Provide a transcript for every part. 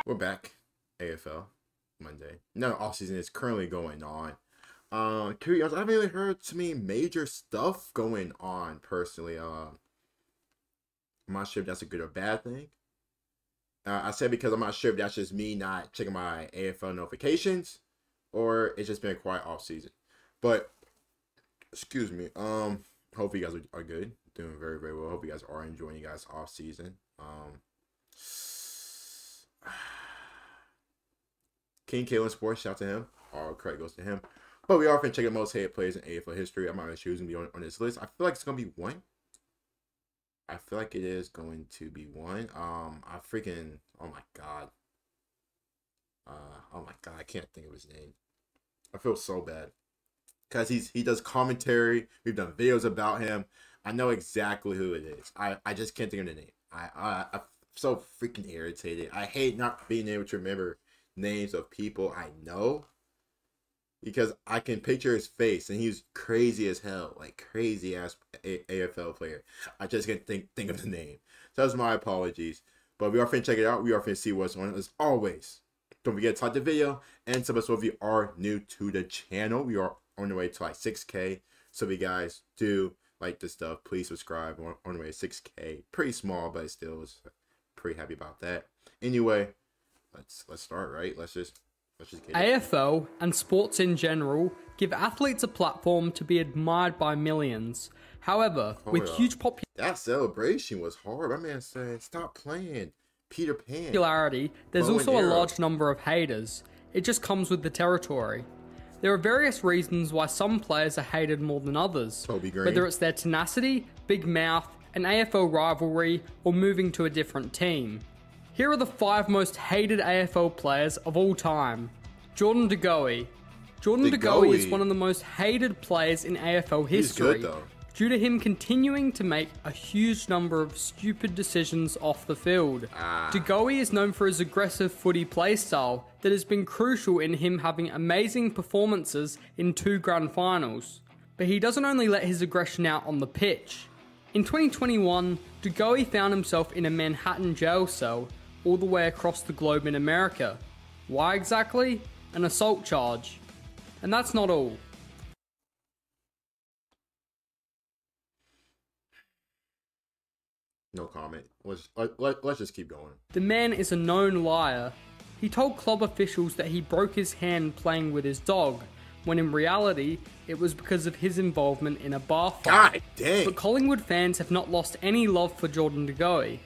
We're back. AFL Monday. No, off season is currently going on. To be honest, I haven't really heard too many major stuff going on personally. I'm not sure if that's a good or bad thing. I say because I'm not sure if that's just me not checking my AFL notifications or it's just been a quiet off season. But excuse me. Hope you guys are good, doing very, very well. Hope you guys are enjoying you guys off season. King Kalen Sports, shout out to him. All credit goes to him. But we are going to check the most hated players in AFL history. I'm not going to choose to be on this list. I feel like it's going to be one. I feel like it is going to be one. Oh my god. I can't think of his name. I feel so bad. Because he does commentary. We've done videos about him. I know exactly who it is. I just can't think of the name. I'm so freaking irritated. I hate not being able to remember names of people I know. Because I can picture his face, and he's crazy as hell, like crazy ass AFL player. I just can't think of the name. So that's my apologies. But we are finna check it out. We are finna see what's on. As always, don't forget to like the video and subscribe if you are new to the channel. We are on the way to like 6K. So if you guys do like this stuff, please subscribe. We're on the way to 6K. Pretty small, but still is pretty happy about that. Anyway, let's start. Right? Let's just get AFL and sports in general give athletes a platform to be admired by millions. However, with huge that celebration was hard. My man said, "Stop playing, Peter Pan." Popularity, there's also a large number of haters. It just comes with the territory. There are various reasons why some players are hated more than others. Toby Greene. Whether it's their tenacity, big mouth, an AFL rivalry, or moving to a different team. Here are the 5 most hated AFL players of all time. Jordan De Goey. Jordan De Goey is one of the most hated players in AFL history. He's good, though. Due to him continuing to make a huge number of stupid decisions off the field. De Goey is known for his aggressive footy playstyle that has been crucial in him having amazing performances in 2 grand finals. But he doesn't only let his aggression out on the pitch. In 2021, De Goey found himself in a Manhattan jail cell all the way across the globe in America. Why exactly? An assault charge. And that's not all. No comment. Let's just keep going. The man is a known liar. He told club officials that he broke his hand playing with his dog, when in reality, it was because of his involvement in a bar fight. God dang. But Collingwood fans have not lost any love for Jordan De Goey.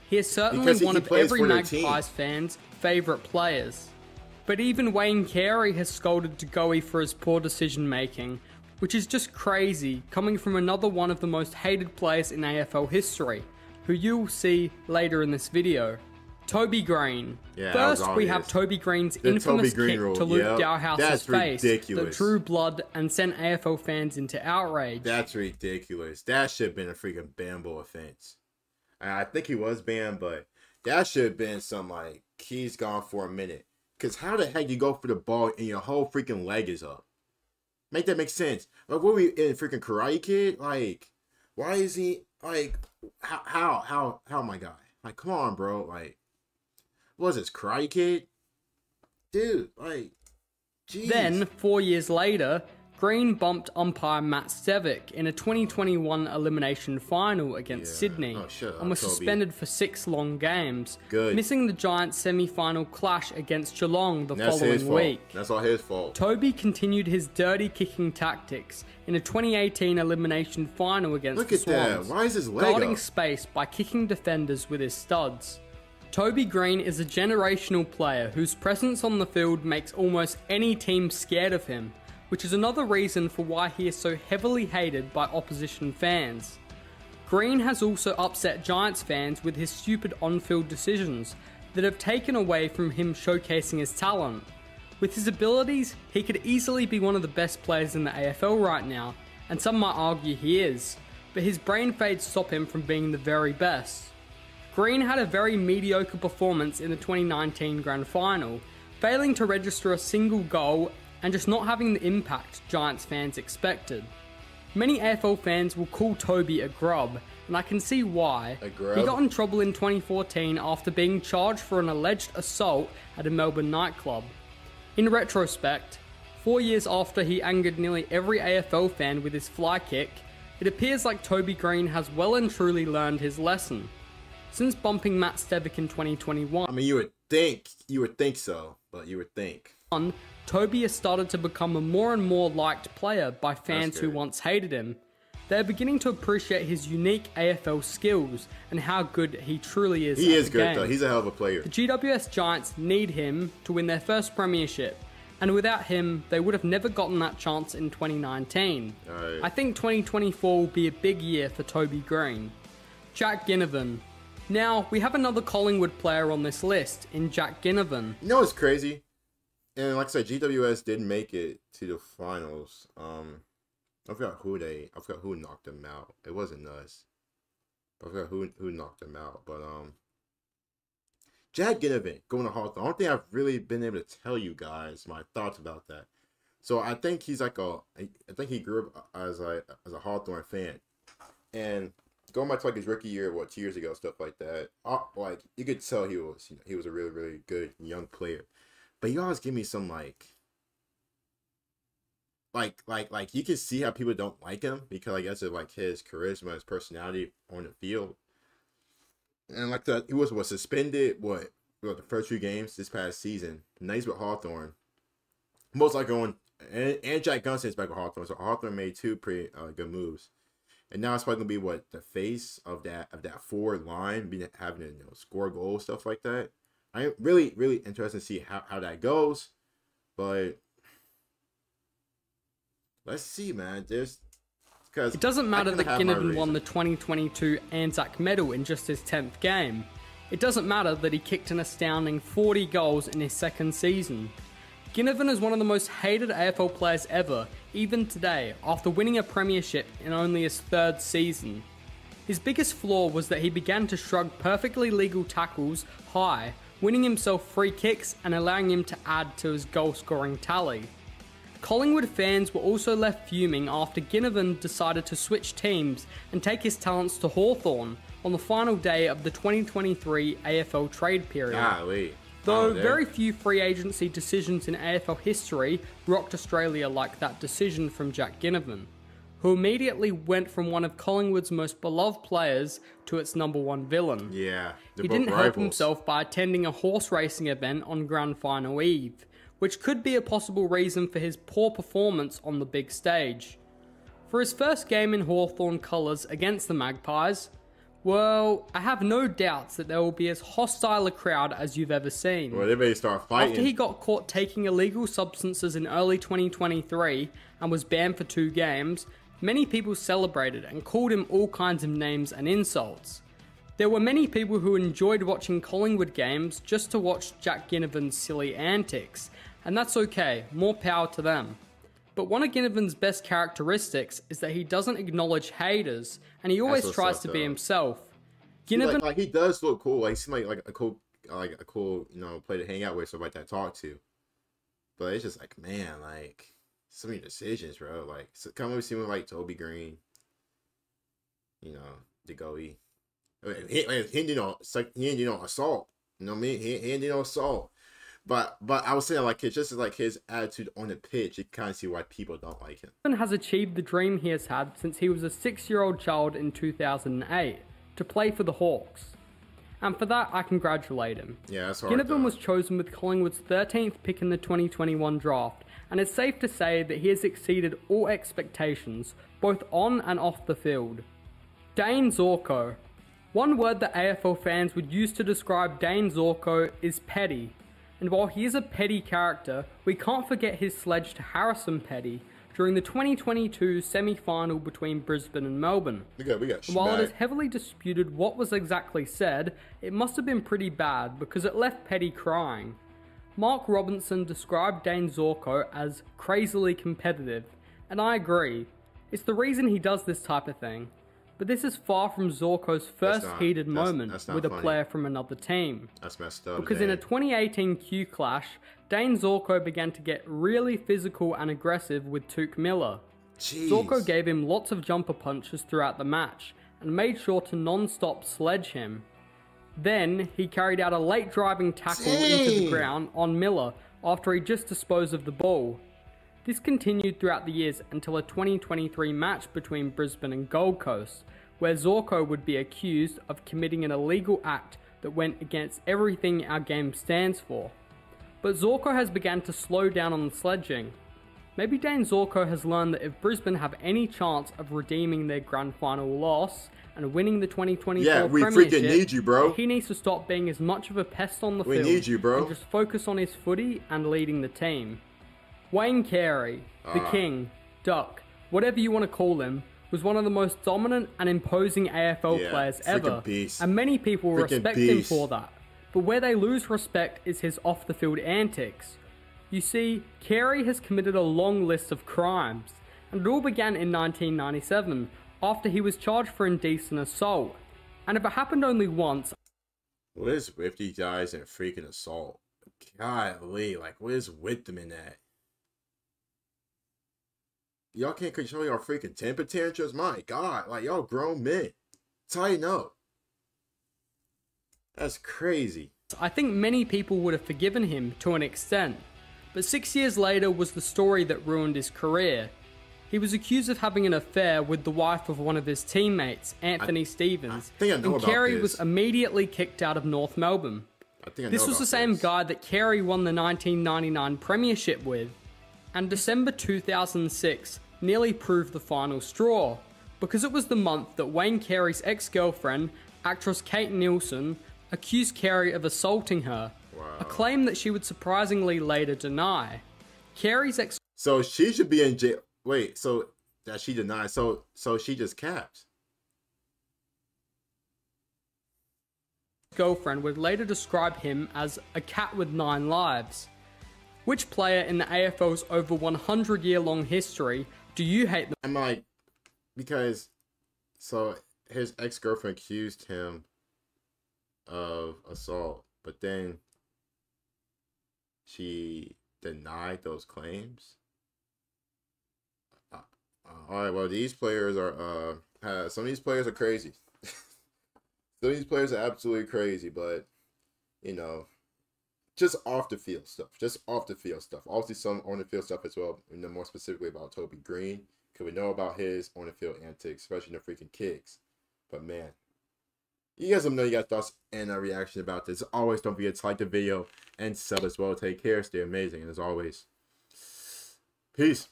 He is certainly one of every Magpies fan's favourite players. But even Wayne Carey has scolded De Goey for his poor decision making, which is just crazy coming from another one of the most hated players in AFL history, who you'll see later in this video. Toby Greene. First, we have Toby Greene's infamous kick to Luke Dowhouse's face that drew blood and sent AFL fans into outrage. That's ridiculous. That should have been a freaking bannable offense. I think he was banned, but that should have been some, like, he's gone for a minute. Because how the heck you go for the ball and your whole freaking leg is up? Make that make sense. Like, what were we in freaking Karate Kid? Like, why is he, like, how my guy? Like, come on, bro. Like, what is this, Karate Kid? Dude, like, jeez. Then, 4 years later, Greene bumped umpire Matt Stevic in a 2021 elimination final against Sydney and was suspended for 6 long games, missing the Giants semi-final clash against Geelong the following week. That's all his fault. Toby continued his dirty kicking tactics in a 2018 elimination final against the Swans, Why is his leg guarding up? space by kicking defenders with his studs. Toby Greene is a generational player whose presence on the field makes almost any team scared of him, which is another reason for why he is so heavily hated by opposition fans. Greene has also upset Giants fans with his stupid on-field decisions that have taken away from him showcasing his talent. With his abilities, he could easily be one of the best players in the AFL right now, and some might argue he is, but his brain fades stop him from being the very best. Greene had a very mediocre performance in the 2019 Grand Final, failing to register a single goal and just not having the impact Giants fans expected. Many AFL fans will call Toby a grub, and I can see why. He got in trouble in 2014 after being charged for an alleged assault at a Melbourne nightclub. In retrospect, 4 years after he angered nearly every AFL fan with his fly kick, it appears like Toby Greene has well and truly learned his lesson. Since bumping Matt Stevic in 2021, I mean, you would think so, but you would think. Toby has started to become a more and more liked player by fans who once hated him. They are beginning to appreciate his unique AFL skills and how good he truly is. He is good though. He's a hell of a player. The GWS Giants need him to win their first premiership, and without him, they would have never gotten that chance in 2019. Right. I think 2024 will be a big year for Toby Greene. Jack Ginnivan. Now, we have another Collingwood player on this list in Jack Ginnivan. You know what's crazy? And like I said, GWS did make it to the finals. I forgot who knocked them out. It wasn't us. I forgot who knocked them out. But Jack Ginnivan going to Hawthorn. I don't think I've really been able to tell you guys my thoughts about that. So I think he's like I think he grew up as a Hawthorn fan, and going back to like his rookie year, 2 years ago, stuff like that. Like you could tell he was a really, really good young player. But you always give me some like you can see how people don't like him because I guess of like his charisma, his personality on the field. And like that, he was suspended the first 2 games this past season. Now he's with Hawthorn. Most likely on and Jack Gunston's back with Hawthorn. So Hawthorn made 2 pretty good moves. And now it's probably gonna be the face of that forward line, having to score goals, stuff like that. I'm really, really interested to see how that goes. But let's see, man. It doesn't matter that Ginnivan won the 2022 Anzac Medal in just his 10th game. It doesn't matter that he kicked an astounding 40 goals in his 2nd season. Ginnivan is one of the most hated AFL players ever, even today, after winning a premiership in only his 3rd season. His biggest flaw was that he began to shrug perfectly legal tackles high, winning himself free kicks and allowing him to add to his goal scoring tally. Collingwood fans were also left fuming after Ginnivan decided to switch teams and take his talents to Hawthorn on the final day of the 2023 AFL trade period. Though very few free agency decisions in AFL history rocked Australia like that decision from Jack Ginnivan, who immediately went from one of Collingwood's most beloved players to its #1 villain. Yeah, he didn't help himself by attending a horse racing event on grand final eve, which could be a possible reason for his poor performance on the big stage. For his first game in Hawthorn colours against the Magpies, well, I have no doubts that there will be as hostile a crowd as you've ever seen. Well, they may start fighting. After he got caught taking illegal substances in early 2023 and was banned for 2 games, many people celebrated and called him all kinds of names and insults. There were many people who enjoyed watching Collingwood games just to watch Jack Ginnivan's silly antics, and that's okay, more power to them. But one of Ginnivan's best characteristics is that he doesn't acknowledge haters, and he always tries to be himself. Ginnivan, like he does look cool. Like he seems like a cool player to hang out with, stuff like that, talk to. But it's just like, man, like so many decisions, bro. Like come over see him like Toby Greene, the Goey. He didn't assault. You know what I mean? He didn't assault. But I was saying, like, it's just like his attitude on the pitch. You kind of see why people don't like him. Ginnivan has achieved the dream he has had since he was a 6-year-old child in 2008 to play for the Hawks. And for that, I congratulate him. Yeah, that's hard. Ginnivan was chosen with Collingwood's 13th pick in the 2021 draft, and it's safe to say that he has exceeded all expectations, both on and off the field. Dane Zoro. One word that AFL fans would use to describe Dane Zoro is petty. And while he is a petty character, we can't forget his sledge to Harrison Petty during the 2022 semi-final between Brisbane and Melbourne. While it is heavily disputed what was exactly said, it must have been pretty bad because it left Petty crying. Mark Robinson described Dane Zoro as crazily competitive, and I agree. It's the reason he does this type of thing. But this is far from Zoro's first heated moment with a player from another team. That's messed up. Because in a 2018 Q clash, Dane Zoro began to get really physical and aggressive with Touk Miller. Jeez. Zoro gave him lots of jumper punches throughout the match, and made sure to non-stop sledge him. Then, he carried out a late driving tackle into the ground on Miller after he just disposed of the ball. This continued throughout the years until a 2023 match between Brisbane and Gold Coast, where Zorko would be accused of committing an illegal act that went against everything our game stands for. But Zorko has begun to slow down on the sledging. Maybe Dane Zoro has learned that if Brisbane have any chance of redeeming their grand final loss and winning the 2024 premiership, freaking need you, bro. He needs to stop being as much of a pest on the We field need you, bro. and just focus on his footy and leading the team. Wayne Carey, the King, Duck, whatever you want to call him, was one of the most dominant and imposing AFL players ever, beast. and many people respect him for that. But where they lose respect is his off-the-field antics. You see, Carey has committed a long list of crimes, and it all began in 1997, after he was charged for indecent assault. And if it happened only once... What is with these guys and freaking assault? Golly, like, what is with them in that? Y'all can't control your freaking temper tantrums? My God, like, y'all grown men. Tighten up. That's crazy. I think many people would have forgiven him to an extent. But 6 years later was the story that ruined his career. He was accused of having an affair with the wife of one of his teammates, Anthony Stevens, and Carey was immediately kicked out of North Melbourne. This was the same guy that Carey won the 1999 premiership with, and December 2006 nearly proved the final straw, because it was the month that Wayne Carey's ex-girlfriend, actress Kate Nielsen, accused Carey of assaulting her, a claim that she would surprisingly later deny. Carey's ex... So she should be in jail. Wait, so that she denied. So she just capped. Girlfriend would later describe him as a cat with 9 lives. Which player in the AFL's over 100-year-long history do you hate the... I'm like, because, so his ex-girlfriend accused him of assault, but then she denied those claims. All right, well, these players are, some of these players are crazy. Some of these players are absolutely crazy, but, you know, just off the field stuff. Just off the field stuff. Obviously, some on the field stuff as well. We know more specifically about Toby Greene, because we know about his on the field antics, especially the freaking kicks. But, man, you guys let me know your thoughts and a reaction about this. Always, don't forget to like the video and sub as well. Take care. Stay amazing. And as always, peace.